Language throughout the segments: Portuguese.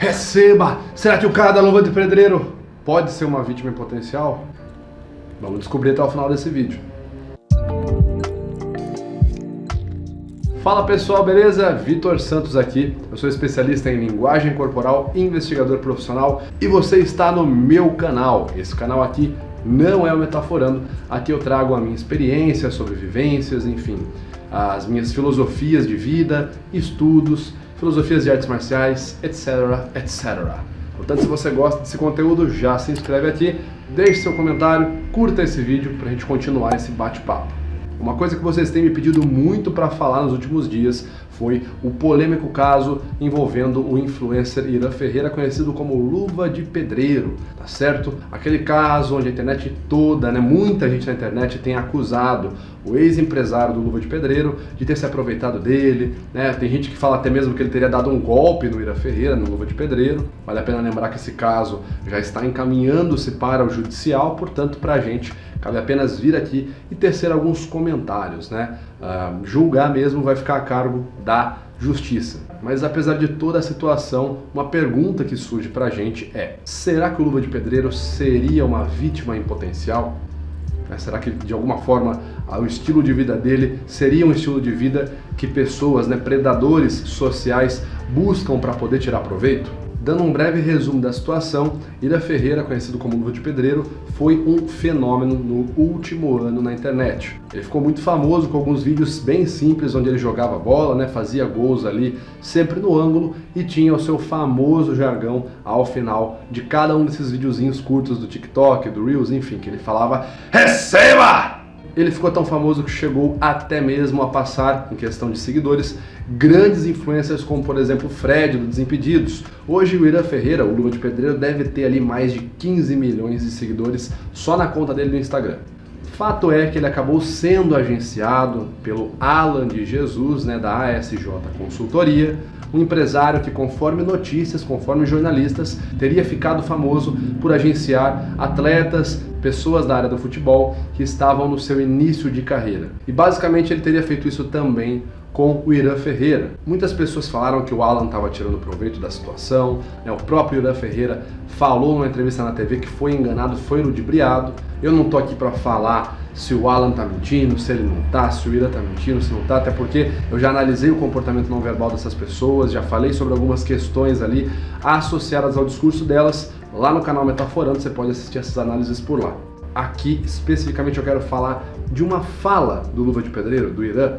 Receba! Será que o cara da luva de pedreiro pode ser uma vítima em potencial? Vamos descobrir até o final desse vídeo. Fala pessoal, beleza? Vitor Santos aqui, eu sou especialista em linguagem corporal, investigador profissional e você está no meu canal. Esse canal aqui não é o Metaforando, aqui eu trago a minha experiência sobre vivências, enfim, as minhas filosofias de vida, estudos, filosofias de artes marciais, etc, etc. Portanto, se você gosta desse conteúdo, já se inscreve aqui, deixe seu comentário, curta esse vídeo para a gente continuar esse bate-papo. Uma coisa que vocês têm me pedido muito para falar nos últimos dias foi o polêmico caso envolvendo o influencer Irã Ferreira, conhecido como Luva de Pedreiro, tá certo? Aquele caso onde a internet toda, muita gente na internet tem acusado o ex-empresário do Luva de Pedreiro de ter se aproveitado dele, Tem gente que fala até mesmo que ele teria dado um golpe no Irã Ferreira, no Luva de Pedreiro. Vale a pena lembrar que esse caso já está encaminhando-se para o judicial, portanto, pra gente cabe apenas vir aqui e tecer alguns comentários, julgar mesmo vai ficar a cargo da justiça. Mas apesar de toda a situação, uma pergunta que surge pra gente é: será que o Luva de Pedreiro seria uma vítima em potencial? Será que de alguma forma o estilo de vida dele seria um estilo de vida que pessoas, predadores sociais buscam para poder tirar proveito? Dando um breve resumo da situação, Irã Ferreira, conhecido como Luva de Pedreiro, foi um fenômeno no último ano na internet. Ele ficou muito famoso com alguns vídeos bem simples, onde ele jogava bola, fazia gols ali, sempre no ângulo, e tinha o seu famoso jargão ao final de cada um desses videozinhos curtos do TikTok, do Reels, enfim, que ele falava: receba! Ele ficou tão famoso que chegou até mesmo a passar, em questão de seguidores, grandes influencers como, por exemplo, o Fred do Desimpedidos. Hoje o Irã Ferreira, o Luva de Pedreiro, deve ter ali mais de 15 milhões de seguidores só na conta dele no Instagram. Fato é que ele acabou sendo agenciado pelo Alan de Jesus, da ASJ Consultoria, um empresário que, conforme notícias, conforme jornalistas, teria ficado famoso por agenciar atletas, pessoas da área do futebol que estavam no seu início de carreira. E basicamente ele teria feito isso também com o Irã Ferreira. Muitas pessoas falaram que o Alan estava tirando proveito da situação, o próprio Irã Ferreira falou numa entrevista na TV que foi enganado, foi ludibriado. Eu não tô aqui para falar se o Alan tá mentindo, se ele não tá, se o Irã tá mentindo, se não tá, até porque eu já analisei o comportamento não verbal dessas pessoas, já falei sobre algumas questões ali associadas ao discurso delas. Lá no canal Metaforando você pode assistir essas análises por lá. Aqui, especificamente, eu quero falar de uma fala do Luva de Pedreiro, do Irã,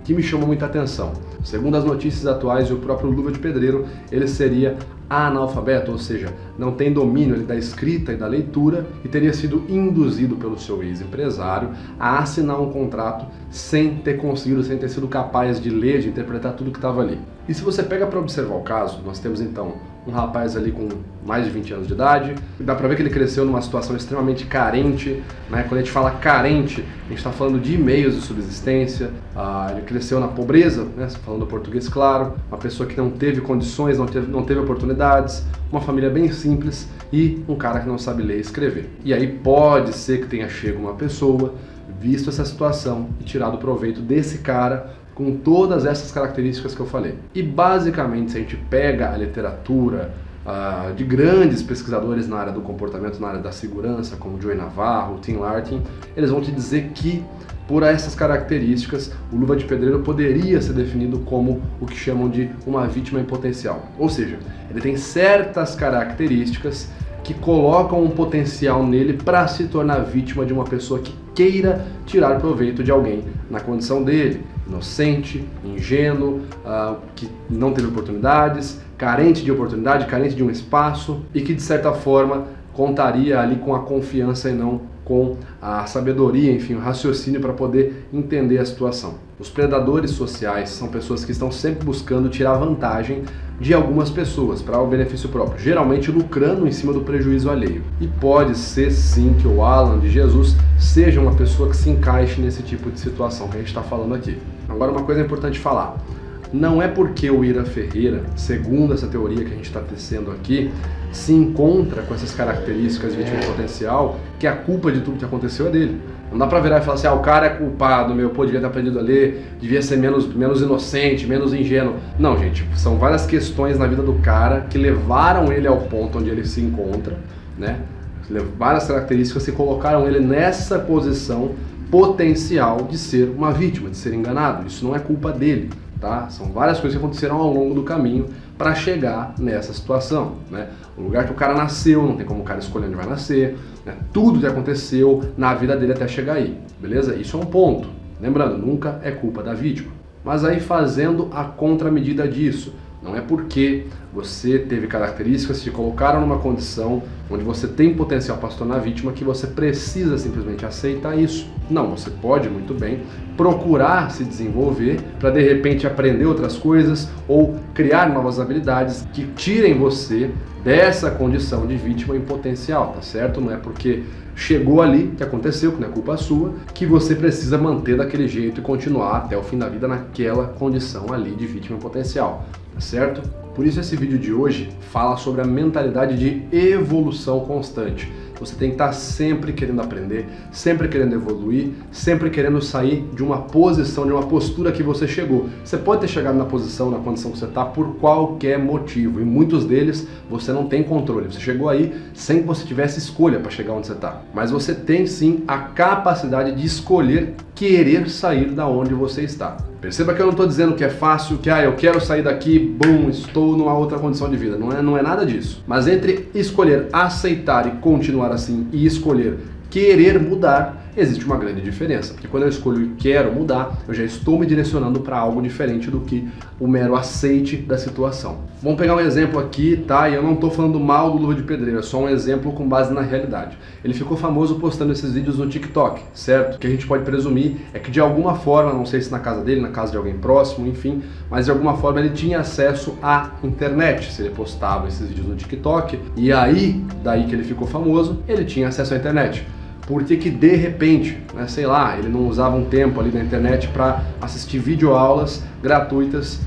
que me chamou muita atenção. Segundo as notícias atuais, o próprio Luva de Pedreiro, ele seria analfabeto, ou seja, não tem domínio da escrita e da leitura, e teria sido induzido pelo seu ex-empresário a assinar um contrato sem ter conseguido, sem ter sido capaz de ler, de interpretar tudo que estava ali. E se você pega para observar o caso, nós temos então um rapaz ali com mais de 20 anos de idade, dá pra ver que ele cresceu numa situação extremamente carente, Quando a gente fala carente, a gente está falando de meios de subsistência, ele cresceu na pobreza, falando português claro, uma pessoa que não teve condições, não teve oportunidades, uma família bem simples e um cara que não sabe ler e escrever. E aí pode ser que tenha chegado uma pessoa, visto essa situação e tirado proveito desse cara com todas essas características que eu falei. E basicamente, se a gente pega a literatura de grandes pesquisadores na área do comportamento, na área da segurança, como Joey Navarro, Tim Larkin, eles vão te dizer que, por essas características, o Luva de Pedreiro poderia ser definido como o que chamam de uma vítima em potencial. Ou seja, ele tem certas características que colocam um potencial nele para se tornar vítima de uma pessoa que queira tirar proveito de alguém na condição dele, inocente, ingênuo, que não teve oportunidades, carente de oportunidade, carente de um espaço e que de certa forma contaria ali com a confiança e não com a sabedoria, enfim, o raciocínio para poder entender a situação. Os predadores sociais são pessoas que estão sempre buscando tirar vantagem de algumas pessoas para o benefício próprio, geralmente lucrando em cima do prejuízo alheio. E pode ser sim que o Alan de Jesus seja uma pessoa que se encaixe nesse tipo de situação que a gente está falando aqui. Agora, uma coisa importante falar: não é porque o Irã Ferreira, segundo essa teoria que a gente está tecendo aqui, se encontra com essas características de vítima em potencial, que a culpa de tudo que aconteceu é dele. Não dá pra virar e falar assim, o cara é culpado, pô, devia ter aprendido a ler, devia ser menos inocente, menos ingênuo. Não, gente, são várias questões na vida do cara que levaram ele ao ponto onde ele se encontra, né? Várias características que colocaram ele nessa posição potencial de ser uma vítima, de ser enganado. Isso não é culpa dele, tá? São várias coisas que aconteceram ao longo do caminho para chegar nessa situação, né? O lugar que o cara nasceu, não tem como o cara escolher onde vai nascer, né? Tudo que aconteceu na vida dele até chegar aí, beleza? Isso é um ponto. Lembrando, nunca é culpa da vítima. Mas aí fazendo a contramedida disso, não é porque você teve características que te colocaram numa condição onde você tem potencial para se tornar vítima que você precisa simplesmente aceitar isso. Não, você pode muito bem procurar se desenvolver para de repente aprender outras coisas ou criar novas habilidades que tirem você dessa condição de vítima em potencial, tá certo? Não é porque chegou ali, que aconteceu, que não é culpa sua, que você precisa manter daquele jeito e continuar até o fim da vida naquela condição ali de vítima em potencial, tá certo? Por isso esse vídeo de hoje fala sobre a mentalidade de evolução constante. Você tem que estar sempre querendo aprender, sempre querendo evoluir, sempre querendo sair de uma posição, de uma postura que você chegou. Você pode ter chegado na posição, na condição que você está por qualquer motivo, e muitos deles você não tem controle. Você chegou aí sem que você tivesse escolha para chegar onde você está. Mas você tem sim a capacidade de escolher querer sair da onde você está. Perceba que eu não estou dizendo que é fácil, que eu quero sair daqui, bum, estou numa outra condição de vida. Não é nada disso. Mas entre escolher aceitar e continuar assim e escolher querer mudar, existe uma grande diferença. Porque quando eu escolho e quero mudar, eu já estou me direcionando para algo diferente do que o mero aceite da situação. Vamos pegar um exemplo aqui, tá? E eu não estou falando mal do Luva de Pedreiro, é só um exemplo com base na realidade. Ele ficou famoso postando esses vídeos no TikTok, certo? O que a gente pode presumir é que de alguma forma, não sei se na casa dele, na casa de alguém próximo, enfim, mas de alguma forma ele tinha acesso à internet. Se ele postava esses vídeos no TikTok, e aí, daí que ele ficou famoso, ele tinha acesso à internet. Porque que de repente, né, sei lá, ele não usava um tempo ali na internet para assistir videoaulas gratuitas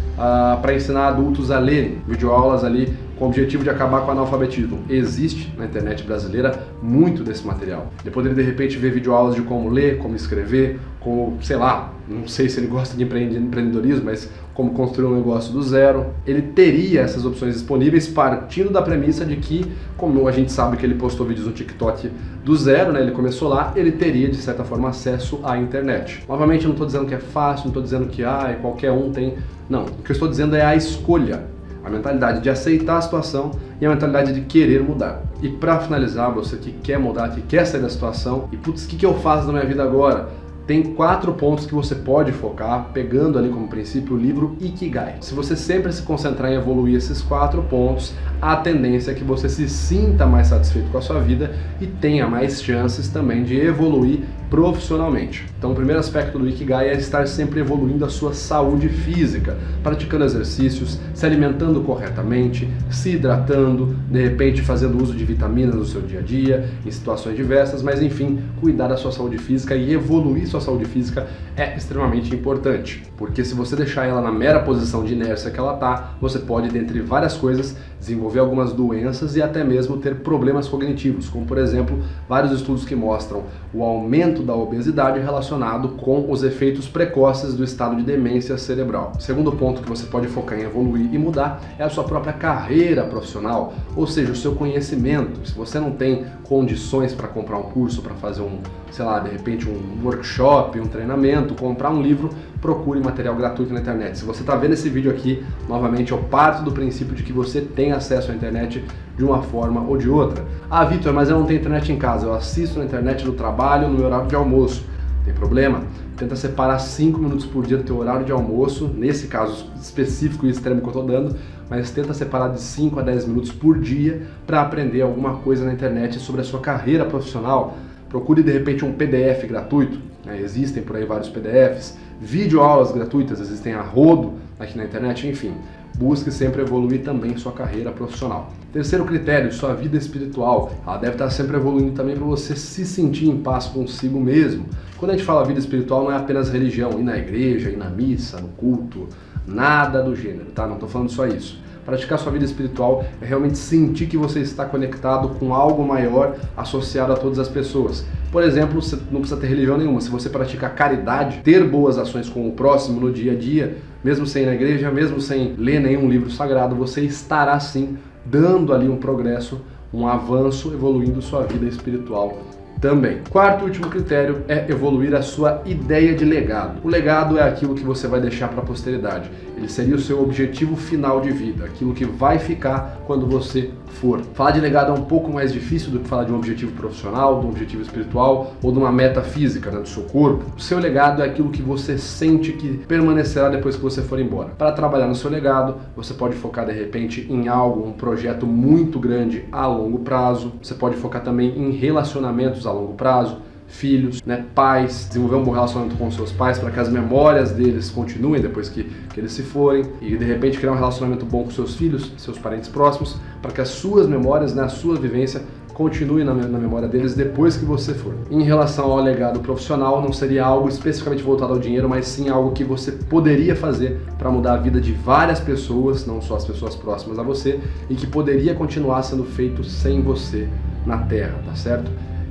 para ensinar adultos a lerem, videoaulas ali com o objetivo de acabar com o analfabetismo. Existe na internet brasileira muito desse material. Ele poderia de repente ver videoaulas de como ler, como escrever, como, sei lá, não sei se ele gosta de empreendedorismo, mas como construir um negócio do zero. Ele teria essas opções disponíveis partindo da premissa de que, como a gente sabe que ele postou vídeos no TikTok do zero, né, ele começou lá, ele teria de certa forma acesso à internet. Novamente, eu não estou dizendo que é fácil, não estou dizendo que qualquer um tem. Não, o que eu estou dizendo é a escolha. A mentalidade de aceitar a situação e a mentalidade de querer mudar. E para finalizar, você que quer mudar, que quer sair da situação, e putz, o que eu faço na minha vida agora? Tem 4 pontos que você pode focar, pegando ali como princípio o livro Ikigai. Se você sempre se concentrar em evoluir esses 4 pontos, a tendência é que você se sinta mais satisfeito com a sua vida e tenha mais chances também de evoluir profissionalmente. Então o primeiro aspecto do Ikigai é estar sempre evoluindo a sua saúde física, praticando exercícios, se alimentando corretamente, se hidratando, de repente fazendo uso de vitaminas no seu dia a dia, em situações diversas, mas enfim, cuidar da sua saúde física e evoluir sua saúde física é extremamente importante, porque se você deixar ela na mera posição de inércia que ela está, você pode, dentre várias coisas, desenvolver algumas doenças e até mesmo ter problemas cognitivos, como por exemplo, vários estudos que mostram o aumento da obesidade relacionado com os efeitos precoces do estado de demência cerebral. Segundo ponto que você pode focar em evoluir e mudar é a sua própria carreira profissional, ou seja, o seu conhecimento. Se você não tem condições para comprar um curso, para fazer sei lá, de repente um workshop, um treinamento, comprar um livro, procure material gratuito na internet. Se você está vendo esse vídeo aqui, novamente eu parto do princípio de que você tem acesso à internet de uma forma ou de outra. Ah, Vitor, mas eu não tenho internet em casa, eu assisto na internet no trabalho, no meu horário de almoço. Tem problema? Tenta separar 5 minutos por dia do teu horário de almoço, nesse caso específico e extremo que eu estou dando, mas tenta separar de 5 a 10 minutos por dia para aprender alguma coisa na internet sobre a sua carreira profissional. Procure de repente um PDF gratuito, né? Existem por aí vários PDFs, videoaulas gratuitas, existem a rodo aqui na internet, enfim. Busque sempre evoluir também sua carreira profissional. Terceiro critério, sua vida espiritual. Ela deve estar sempre evoluindo também para você se sentir em paz consigo mesmo. Quando a gente fala vida espiritual, não é apenas religião, ir na igreja, ir na missa, no culto, nada do gênero, tá? Não estou falando só isso. Praticar sua vida espiritual é realmente sentir que você está conectado com algo maior associado a todas as pessoas. Por exemplo, você não precisa ter religião nenhuma. Se você pratica caridade, ter boas ações com o próximo no dia a dia, mesmo sem ir na igreja, mesmo sem ler nenhum livro sagrado, você estará sim dando ali um progresso, um avanço, evoluindo sua vida espiritual também. Quarto e último critério é evoluir a sua ideia de legado. O legado é aquilo que você vai deixar para a posteridade. Ele seria o seu objetivo final de vida, aquilo que vai ficar quando você for. Falar de legado é um pouco mais difícil do que falar de um objetivo profissional, de um objetivo espiritual ou de uma meta física, do seu corpo. O seu legado é aquilo que você sente que permanecerá depois que você for embora. Para trabalhar no seu legado, você pode focar de repente em algo, um projeto muito grande a longo prazo. Você pode focar também em relacionamentos a longo prazo, filhos, pais, desenvolver um bom relacionamento com seus pais para que as memórias deles continuem depois que eles se forem, e de repente criar um relacionamento bom com seus filhos, seus parentes próximos, para que as suas memórias, a sua vivência continue na memória deles depois que você for. Em relação ao legado profissional, não seria algo especificamente voltado ao dinheiro, mas sim algo que você poderia fazer para mudar a vida de várias pessoas, não só as pessoas próximas a você, e que poderia continuar sendo feito sem você na Terra, tá certo?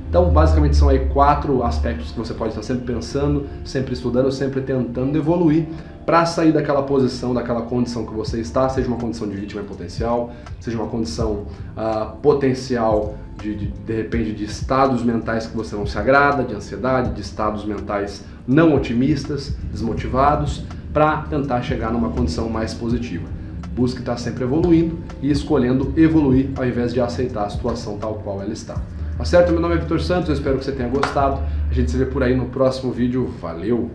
Então, basicamente, são aí 4 aspectos que você pode estar sempre pensando, sempre estudando, sempre tentando evoluir para sair daquela posição, daquela condição que você está, seja uma condição de vítima em potencial, seja uma condição potencial de repente, de estados mentais que você não se agrada, de ansiedade, de estados mentais não otimistas, desmotivados, para tentar chegar numa condição mais positiva. Busque estar sempre evoluindo e escolhendo evoluir ao invés de aceitar a situação tal qual ela está. Tá certo? Meu nome é Vitor Santos, eu espero que você tenha gostado. A gente se vê por aí no próximo vídeo. Valeu!